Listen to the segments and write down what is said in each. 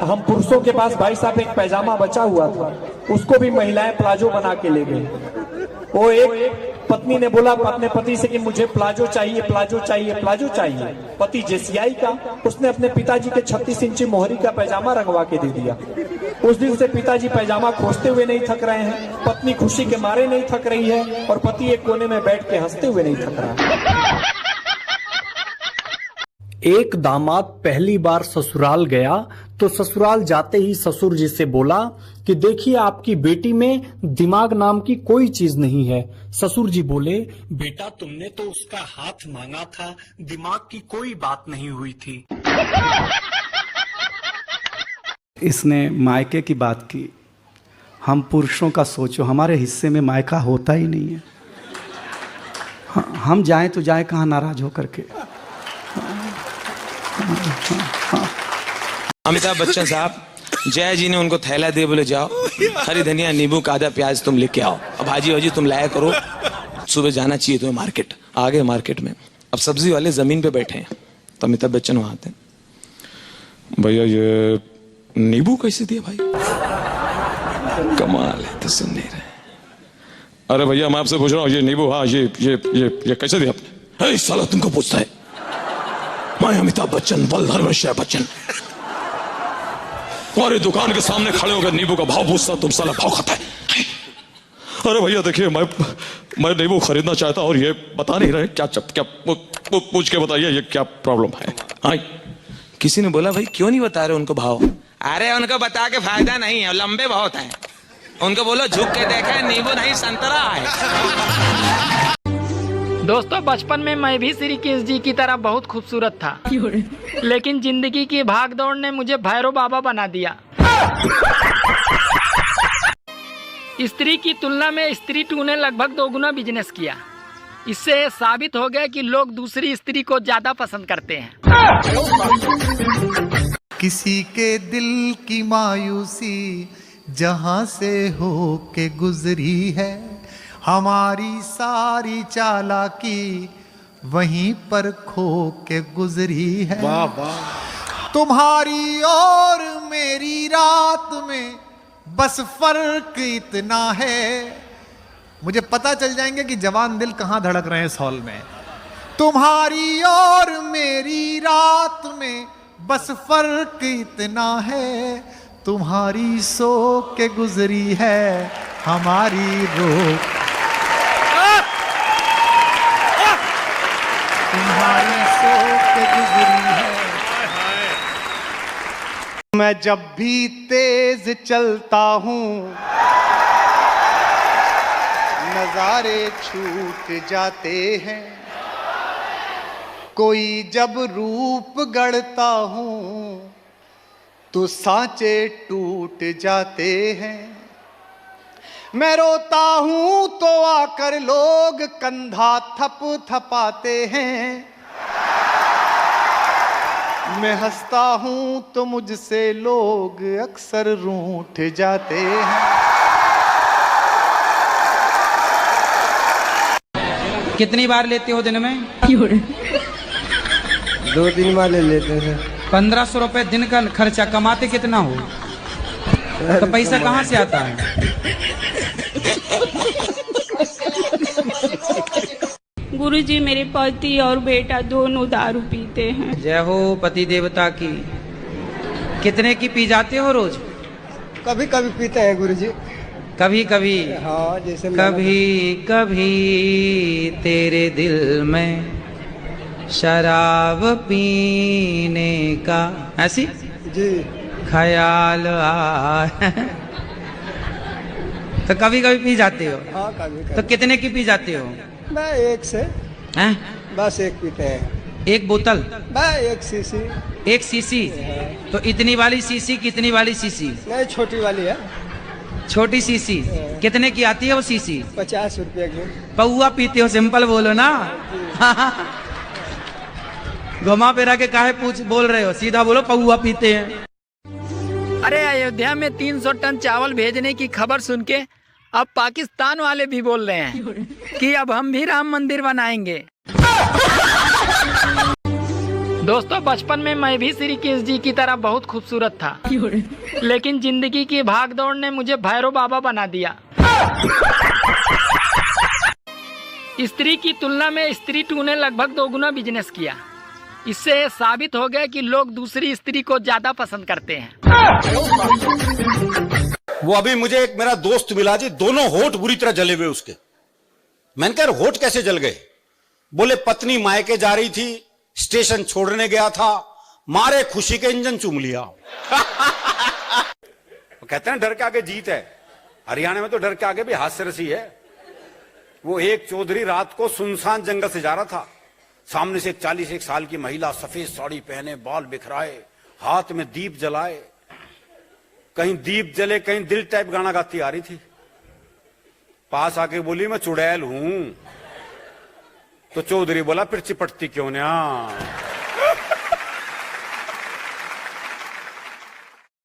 हम पुरुषों के पास भाई साहब एक पैजामा बचा हुआ था, उसको भी महिलाएं प्लाजो बना के ले गई। वो एक पत्नी ने बोला अपने पति से कि मुझे प्लाजो चाहिए, प्लाजो चाहिए, प्लाजो चाहिए। पति जेसीआई का, उसने अपने पिताजी के 36 इंची मोहरी का पैजामा रंगवा के दे दिया। उस दिन से पिताजी पैजामा खोजते हुए नहीं थक रहे हैं, पत्नी खुशी के मारे नहीं थक रही है, और पति एक कोने में बैठ के हंसते हुए नहीं थक रहा। एक दामाद पहली बार ससुराल गया तो ससुराल जाते ही ससुर जी से बोला कि देखिए आपकी बेटी में दिमाग नाम की कोई चीज नहीं है। ससुर जी बोले, बेटा तुमने तो उसका हाथ मांगा था, दिमाग की कोई बात नहीं हुई थी। इसने मायके की बात की। हम पुरुषों का सोचो, हमारे हिस्से में मायका होता ही नहीं है। हम जाएं तो जाएं कहाँ नाराज होकर के। अमिताभ बच्चन साहब, जय जी ने उनको थैला दिए, बोले जाओ हरी धनिया नींबू कादा प्याज तुम लेके आओ, अब भाजी वाजी तुम लाया करो, सुबह जाना चाहिए तुम्हें मार्केट। आ गए मार्केट में, अब सब्जी वाले जमीन पे बैठे हैं, तो अमिताभ बच्चन वहां आते हैं, भैया ये नींबू कैसे दिया भाई? कमाल है, तो सुन नहीं रहे। अरे भैया मैं आपसे पूछ रहा हूँ, ये नींबू, हाँ ये कैसे दिया आपने? साला तुमको पूछता है, मैं अमिताभ बच्चन, बलधर बच्चन, तुम्हारी दुकान के सामने खड़े होकर नींबू का भाव पूछता, तुम साला भाव खाता है। अरे भैया देखिए, मैं नींबू खरीदना चाहता और ये बता नहीं रहे, क्या पूछ के बताइए ये क्या प्रॉब्लम है। हाँ, किसी ने बोला भाई क्यों नहीं बता रहे उनको भाव? अरे उनको बता के फायदा नहीं है, लंबे बहुत हैं, उनको बोलो झुक के देखे, नींबू नहीं संतरा है। दोस्तों, बचपन में मैं भी श्री कृष्ण जी की तरह बहुत खूबसूरत था, लेकिन जिंदगी की भागदौड़ ने मुझे भैरव बाबा बना दिया। स्त्री की तुलना में स्त्री 2 ने लगभग 2 गुना बिजनेस किया। इससे साबित हो गया कि लोग दूसरी स्त्री को ज्यादा पसंद करते हैं। किसी के दिल की मायूसी जहां से हो के गुजरी है, हमारी सारी चालाकी वहीं पर खो के गुजरी है। वाह वाह। तुम्हारी और मेरी रात में बस फर्क इतना है, मुझे पता चल जाएंगे कि जवान दिल कहां धड़क रहे हैं इस हॉल में। तुम्हारी और मेरी रात में बस फर्क इतना है, तुम्हारी सो के गुजरी है हमारी रो, तुम्हारी सो के गुजरी है। मैं जब भी तेज चलता हूँ नजारे छूट जाते हैं, कोई जब रूप गढ़ता हूँ तो सांचे टूट जाते हैं। मैं रोता हूं तो आकर लोग कंधा थप थपाते हैं, मैं हंसता हूं तो मुझसे लोग अक्सर रूठ जाते हैं। कितनी बार लेते हो दिन में? 2-3 बार ले लेते हैं। 1500 रुपए दिन का खर्चा, कमाते कितना हो? तो पैसा कहाँ से आता है? गुरुजी, मेरे पति और बेटा दोनों दारू पीते हैं। जय हो पति देवता की। कितने की पी जाते हो रोज? कभी कभी पीते हैं गुरुजी। कभी कभी? हाँ, जैसे कभी कभी तेरे दिल में शराब पीने का ऐसी जी ख्याल आए। तो कभी कभी पी जाते हो? हाँ, कभी। तो कितने की पी जाते हो? मैं 1 से बस 1 पीते हैं। 1 बोतल? मैं 1 सीसी। 1 सीसी? तो इतनी वाली सीसी, कितनी वाली सीसी? नहीं, छोटी वाली है। छोटी सीसी कितने की आती है वो सीसी? 50 रुपये की। पौआ पीते हो? सिंपल बोलो ना। घुमा फिरा के काहे पूछ बोल रहे हो, सीधा बोलो पौआ पीते हैं। अरे अयोध्या में 300 टन चावल भेजने की खबर सुन के अब पाकिस्तान वाले भी बोल रहे हैं कि अब हम भी राम मंदिर बनाएंगे। दोस्तों बचपन में मैं भी श्री कृष्ण जी की तरह बहुत खूबसूरत था, लेकिन जिंदगी की भागदौड़ ने मुझे भैरव बाबा बना दिया। स्त्री की तुलना में स्त्री 2 ने लगभग 2 गुना बिजनेस किया। इससे साबित हो गया कि लोग दूसरी स्त्री को ज्यादा पसंद करते हैं। वो अभी मुझे एक मेरा दोस्त मिला जी, दोनों होठ बुरी तरह जले हुए उसके। मैंने कहा होठ कैसे जल गए? बोले पत्नी मायके जा रही थी, स्टेशन छोड़ने गया था, मारे खुशी के इंजन चूम लिया। वो कहते हैं डर के आगे जीत है। हरियाणा में तो डर के आगे भी हास्यरसी है। वो एक चौधरी रात को सुनसान जंगल से जा रहा था, सामने से एक 41 साल की महिला सफेद साड़ी पहने, बाल बिखराए, हाथ में दीप जलाए, कहीं दीप जले कहीं दिल टाइप गाना गाती आ रही थी। पास आके बोली मैं चुड़ैल हूं। तो चौधरी बोला फिर चिपटती क्यों ना?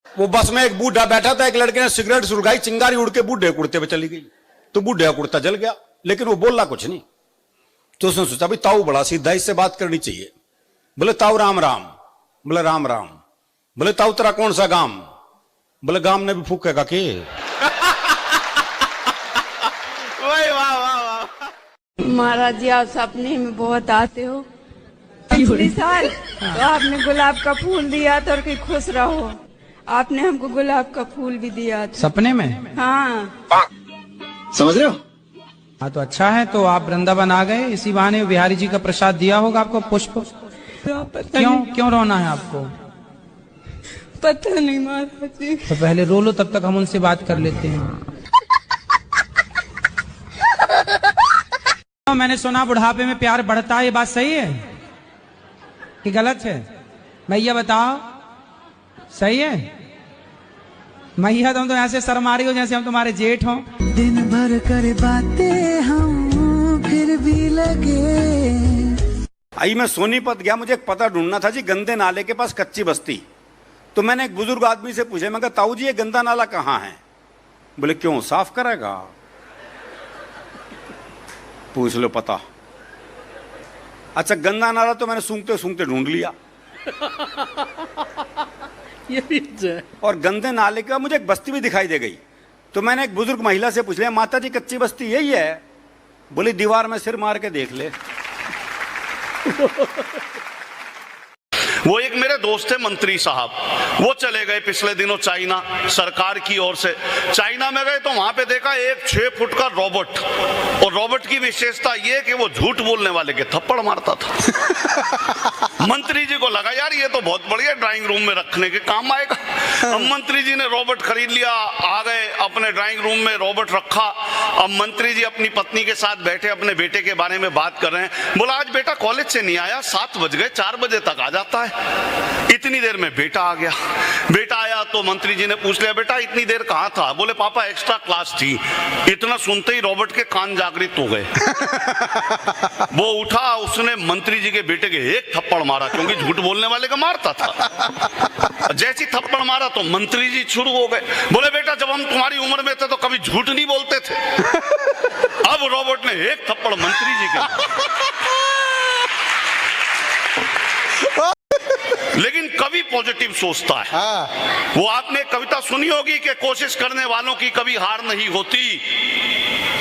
वो बस में एक बूढ़ा बैठा था, एक लड़के ने सिगरेट सुलगाई, चिंगारी उड़ के बूढ़े कुर्ते पे चली गई। तो बूढ़े का कुर्ता जल गया, लेकिन वो बोला कुछ नहीं। तो उसने सोचा भाई ताऊ बड़ा सीधा, इससे बात करनी चाहिए। बोले ताऊ राम राम। बोले राम राम। बोले ताऊ तेरा कौन सा गांव? बोले गांव ने भी फूकेगा के। महाराज जी आप सपने में बहुत आते हो। पिछले साल तो आपने गुलाब का फूल दिया था और कि खुश रहो, आपने हमको गुलाब का फूल भी दिया था सपने में। हाँ समझ रहे हो? हाँ तो अच्छा है, तो आप वृंदावन आ गए, इसी बहाने बिहारी जी का प्रसाद दिया होगा आपको पुष्प। क्यों रोना है आपको? पता नहीं महाराज जी। तो पहले रो लो, तब तक हम उनसे बात कर लेते हैं। मैंने सुना बुढ़ापे में प्यार बढ़ता है, ये बात सही है कि गलत है? भैया बताओ, सही है? मैया तुम तो ऐसे शर्मा रही हो जैसे हम तुम्हारे जेठ हों। दिन भर करे बातें हम फिर भी लगे। आई मैं सोनीपत गया, मुझे एक पता ढूंढना था जी, गंदे नाले के पास कच्ची बस्ती। तो मैंने एक बुजुर्ग आदमी से पूछा, मैं कहा ताऊ जी ये गंदा नाला कहाँ है? बोले क्यों, साफ करेगा? पूछ लो पता। अच्छा गंदा नाला तो मैंने सूंघते सूंघते ढूंढ लिया। ये भी और गंदे नाले का मुझे एक बस्ती भी दिखाई दे गई। तो मैंने एक बुजुर्ग महिला से पूछ लिया, माता जी कच्ची बस्ती यही है? बोली दीवार में सिर मार के देख ले। वो एक मेरे दोस्त थे मंत्री साहब, वो चले गए पिछले दिनों चाइना, सरकार की ओर से चाइना में गए। तो वहां पे देखा एक 6 फुट का रोबोट, और रोबोट की विशेषता ये कि वो झूठ बोलने वाले के थप्पड़ मारता था। मंत्री जी को लगा यार ये तो बहुत बढ़िया, ड्राइंग रूम में रखने के काम आएगा। अब मंत्री जी ने रोबोट खरीद लिया, आ गए अपने ड्राइंग रूम में, रोबोट रखा। अब मंत्री जी अपनी पत्नी के साथ बैठे, अपने बेटे के बारे में बात कर रहे हैं। बोला आज बेटा कॉलेज से नहीं आया, 7 बज गए, 4 बजे तक आ जाता है। इतनी देर में बेटा आ गया। बेटा आया तो मंत्री जी ने पूछ लिया बेटा इतनी देर कहाँ था? बोले पापा एक्स्ट्रा क्लास थी। इतना सुनते ही रॉबर्ट के कान जागृत हो गए। वो उठा, उसने मंत्री जी के बेटे के एक थप्पड़ मारा, क्योंकि झूठ बोलने वाले का मारता था। जैसी थप्पड़ मारा तो मंत्री जी शुरू हो गए, बोले बेटा जब हम तुम्हारी उम्र में थे तो कभी झूठ नहीं बोलते थे। अब रॉबर्ट ने एक थप्पड़ मंत्री जी के। लेकिन कवि पॉजिटिव सोचता है। वो आपने कविता सुनी होगी कि कोशिश करने वालों की कभी हार नहीं होती,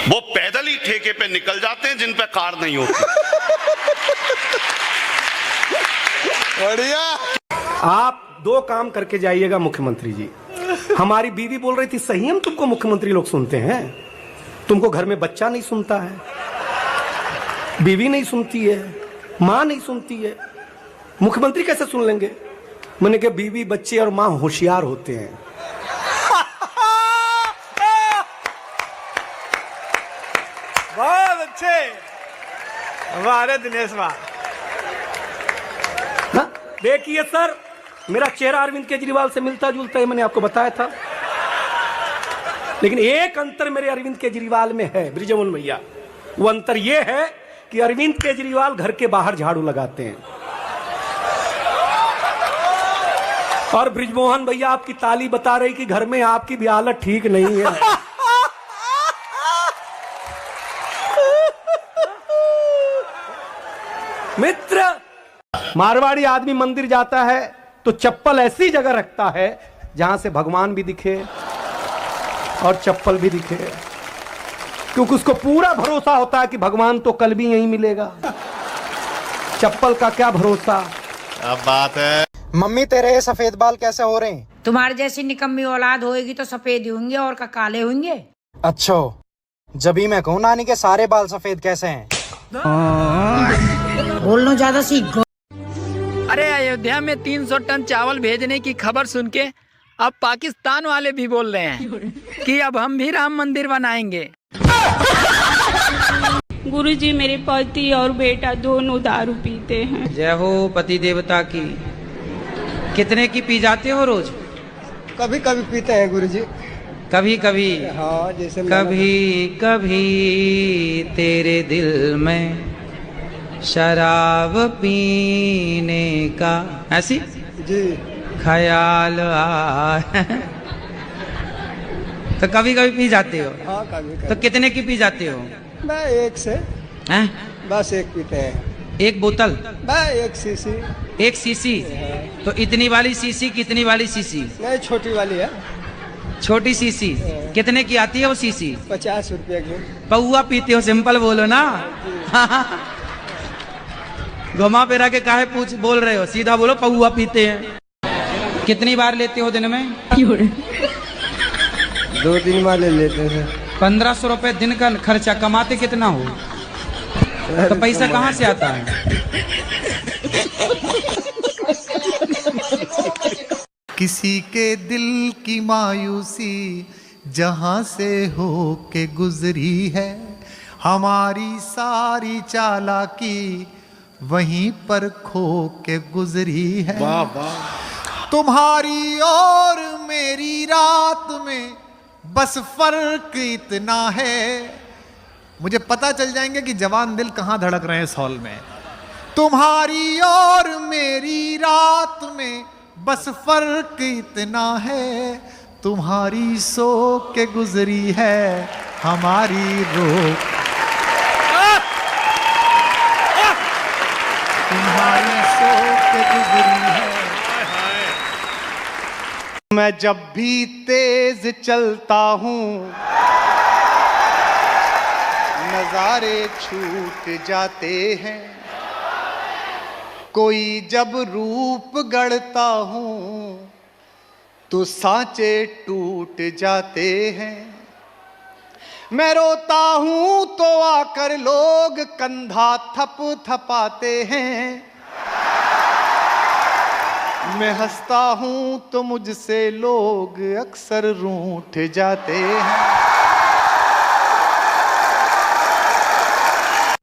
वो पैदल ही ठेके पे निकल जाते हैं जिन पे कार नहीं होती। बढ़िया। आप 2 काम करके जाइएगा मुख्यमंत्री जी। हमारी बीवी बोल रही थी सही हम तुमको मुख्यमंत्री लोग सुनते हैं, तुमको घर में बच्चा नहीं सुनता है, बीवी नहीं सुनती है, माँ नहीं सुनती है, मुख्यमंत्री कैसे सुन लेंगे? मैंने कहा बीवी बच्चे और माँ होशियार होते हैं। बहुत अच्छे, वाह दिनेश वाह। देखिए सर, मेरा चेहरा अरविंद केजरीवाल से मिलता जुलता है, मैंने आपको बताया था। लेकिन एक अंतर मेरे अरविंद केजरीवाल में है ब्रिजमोहन भैया, वो अंतर ये है कि अरविंद केजरीवाल घर के बाहर झाड़ू लगाते हैं, और ब्रिजमोहन भैया आपकी ताली बता रही कि घर में आपकी भी हालत ठीक नहीं है। मित्र मारवाड़ी आदमी मंदिर जाता है तो चप्पल ऐसी जगह रखता है जहां से भगवान भी दिखे और चप्पल भी दिखे, क्योंकि उसको पूरा भरोसा होता है कि भगवान तो कल भी यहीं मिलेगा, चप्पल का क्या भरोसा। अब बात है। मम्मी तेरे सफेद बाल कैसे हो रहे हैं? तुम्हारे जैसी निकम्मी औलाद होएगी तो सफेद ही होंगे और का काले होंगे। अच्छा, जब ही मैं कहूँ नानी के सारे बाल सफेद कैसे हैं? बोलना ज्यादा सीख। अरे अयोध्या में 300 टन चावल भेजने की खबर सुन के अब पाकिस्तान वाले भी बोल रहे हैं कि अब हम भी राम मंदिर बनाएंगे। गुरुजी, मेरे पति और बेटा दोनों दारू पीते हैं। जय हो पति देवता की। कितने की पी जाते हो रोज? कभी कभी पीते हैं गुरुजी। कभी कभी? हाँ, जैसे कभी कभी तेरे दिल में शराब पीने का ऐसी जी ख्याल आए। तो कभी कभी पी जाते हो? हाँ, कभी तो कितने की पी जाते हो? मैं एक से बस एक पीते हैं। एक बोतल? मैं एक सीसी। एक सीसी? तो इतनी वाली सीसी कितनी वाली सीसी? नहीं, छोटी वाली है। छोटी सीसी कितने की आती है वो सीसी? 50 रुपये की। पौआ पीते हो? सिंपल बोलो ना। घुमा फिरा के काहे पूछ बोल रहे हो? सीधा बोलो पौआ पीते हैं। कितनी बार लेते हो दिन में? 2-3 बार ले लेते हैं। 1500 रुपए दिन का खर्चा। कमाते कितना हो? तो पैसा कहाँ से आता है? किसी के दिल की मायूसी जहां से हो के गुजरी है, हमारी सारी चालाकी वहीं पर खो के गुजरी है। वाह वाह। तुम्हारी और मेरी रात में बस फर्क इतना है, मुझे पता चल जाएंगे कि जवान दिल कहां धड़क रहे हैं इस हॉल में। तुम्हारी और मेरी रात में बस फर्क इतना है, तुम्हारी सो के गुजरी है हमारी रोक, तुम्हारी सो के गुजरी है। मैं जब भी तेज चलता हूँ नजारे छूट जाते हैं, कोई जब रूप गढ़ता हूँ तो सांचे टूट जाते हैं। मैं रोता हूँ तो आकर लोग कंधा थप थपाते हैं, मैं हंसता हूँ तो मुझसे लोग अक्सर रूठ जाते हैं।